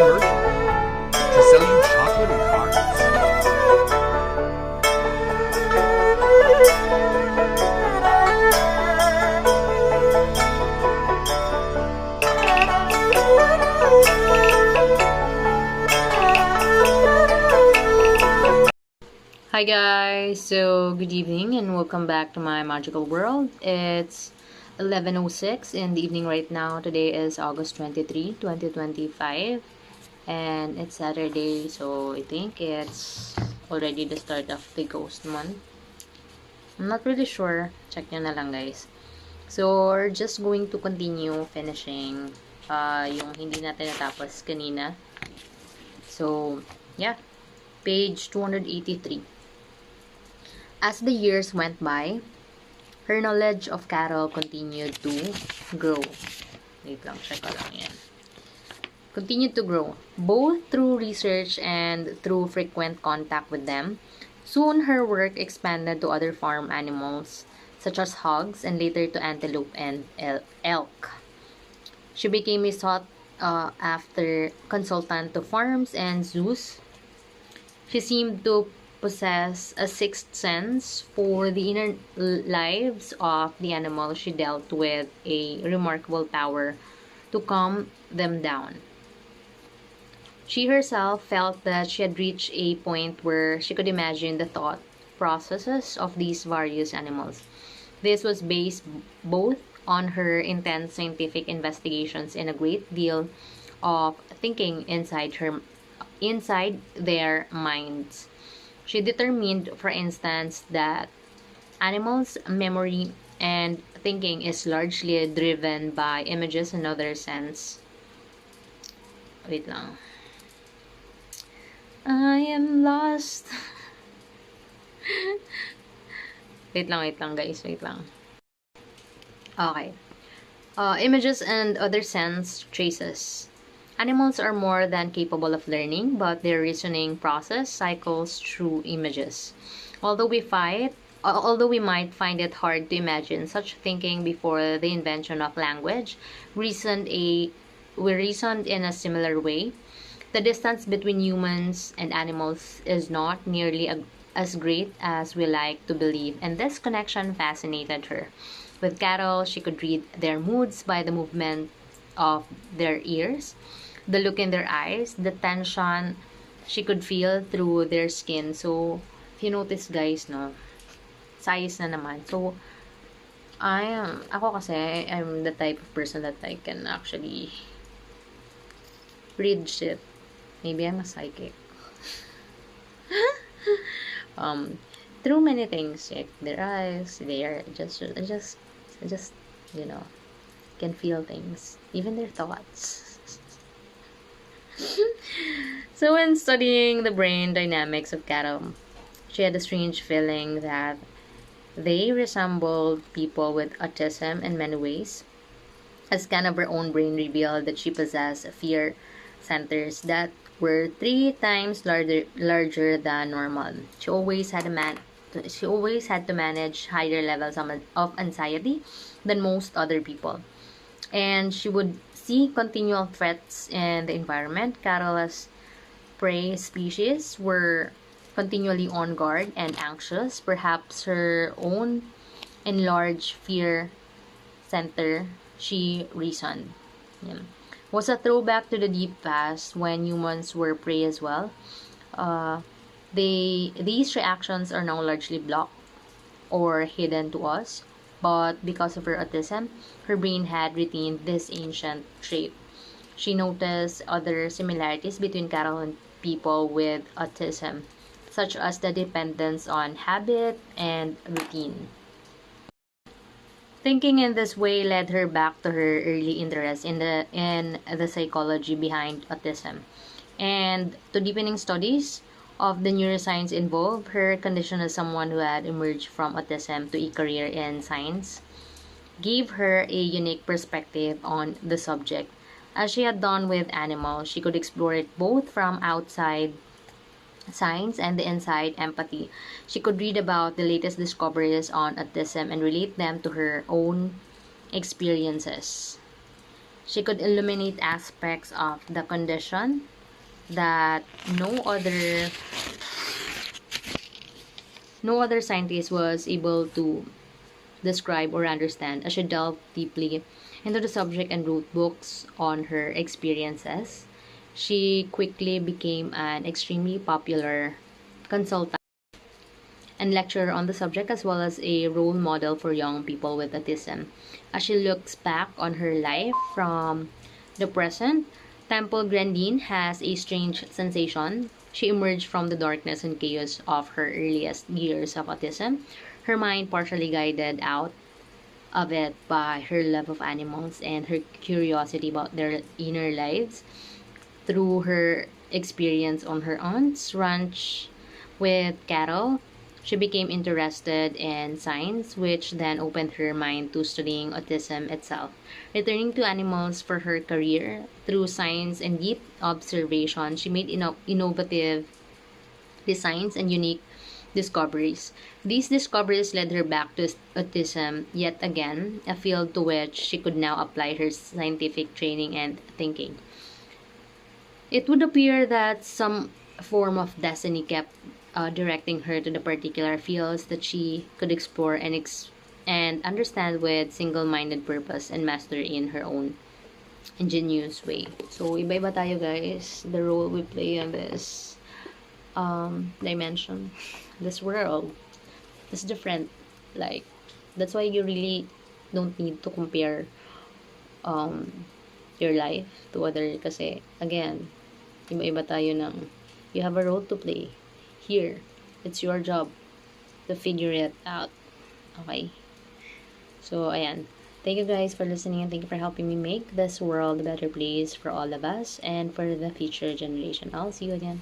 commercial to sell you chocolate and cards. Hi guys, so good evening and welcome back to my magical world. It's 11:06 in the evening right now. Today is August 23, 2025 and it's Saturday, so I think it's already the start of the ghost month. I'm not really sure. Check nyo na lang guys. So, we're just going to continue finishing yung hindi natin natapos kanina. So, yeah. Page 283. As the years went by, her knowledge of cattle continued to grow. Wait lang, check ko lang yan. Continued to grow, both through research and through frequent contact with them. Soon, her work expanded to other farm animals, such as hogs and later to antelope and elk. She became a sought-after consultant to farms and zoos. She seemed to possess a sixth sense for the inner lives of the animals she dealt with, a remarkable power to calm them down. She herself felt that she had reached a point where she could imagine the thought processes of these various animals. This was based both on her intense scientific investigations and a great deal of thinking inside their minds. She determined, for instance, that animals' memory and thinking is largely driven by images and other sense. Wait lang. I am lost. wait lang guys, wait lang. Okay. Images and other sense traces. Animals are more than capable of learning, but their reasoning process cycles through images. Although we might find it hard to imagine such thinking before the invention of language, we reasoned in a similar way. The distance between humans and animals is not nearly as great as we like to believe, and this connection fascinated her. With cattle, she could read their moods by the movement of their ears, the look in their eyes, the tension she could feel through their skin. So, if you notice guys, no, size na naman. So, ako kasi, I'm the type of person that I can actually read shit. Maybe I'm a psychic. Through many things, like their eyes, I just, you know, can feel things, even their thoughts. So when studying the brain dynamics of cattle, she had a strange feeling that they resembled people with autism in many ways. A scan of her own brain revealed that she possessed fear centers that were 3 times larger than normal. She always had to manage higher levels of anxiety than most other people, and she would see continual threats in the environment. Cattle as prey species were continually on guard and anxious. Perhaps her own enlarged fear center, she reasoned, yeah, was a throwback to the deep past when humans were prey as well. These reactions are now largely blocked or hidden to us, but because of her autism, her brain had retained this ancient trait. She noticed other similarities between cattle and people with autism, such as the dependence on habit and routine. Thinking in this way led her back to her early interest in the psychology behind autism, and to deepening studies of the neuroscience involved. Her condition as someone who had emerged from autism to a career in science gave her a unique perspective on the subject. As she had done with animals, she could explore it both from outside science and the inside empathy. She could read about the latest discoveries on autism and relate them to her own experiences. She could illuminate aspects of the condition that no other scientist was able to describe or understand, as she delved deeply into the subject and wrote books on her experiences. She quickly became an extremely popular consultant and lecturer on the subject, as well as a role model for young people with autism. As she looks back on her life from the present, Temple Grandin has a strange sensation. She emerged from the darkness and chaos of her earliest years of autism, her mind partially guided out of it by her love of animals and her curiosity about their inner lives. Through her experience on her aunt's ranch with cattle, she became interested in science, which then opened her mind to studying autism itself. Returning to animals for her career, through science and deep observation, she made innovative designs and unique discoveries. These discoveries led her back to autism yet again, a field to which she could now apply her scientific training and thinking. It would appear that some form of destiny kept directing her to the particular fields that she could explore and understand with single-minded purpose and mastery in her own ingenious way. So, iba-iba tayo guys, the role we play in this dimension, this world is different. Like, that's why you really don't need to compare um, your life to other, kasi again, iba-iba tayo ng, you have a role to play here. It's your job to figure it out. Okay? So, ayan. Thank you guys for listening, and thank you for helping me make this world a better place for all of us and for the future generation. I'll see you again.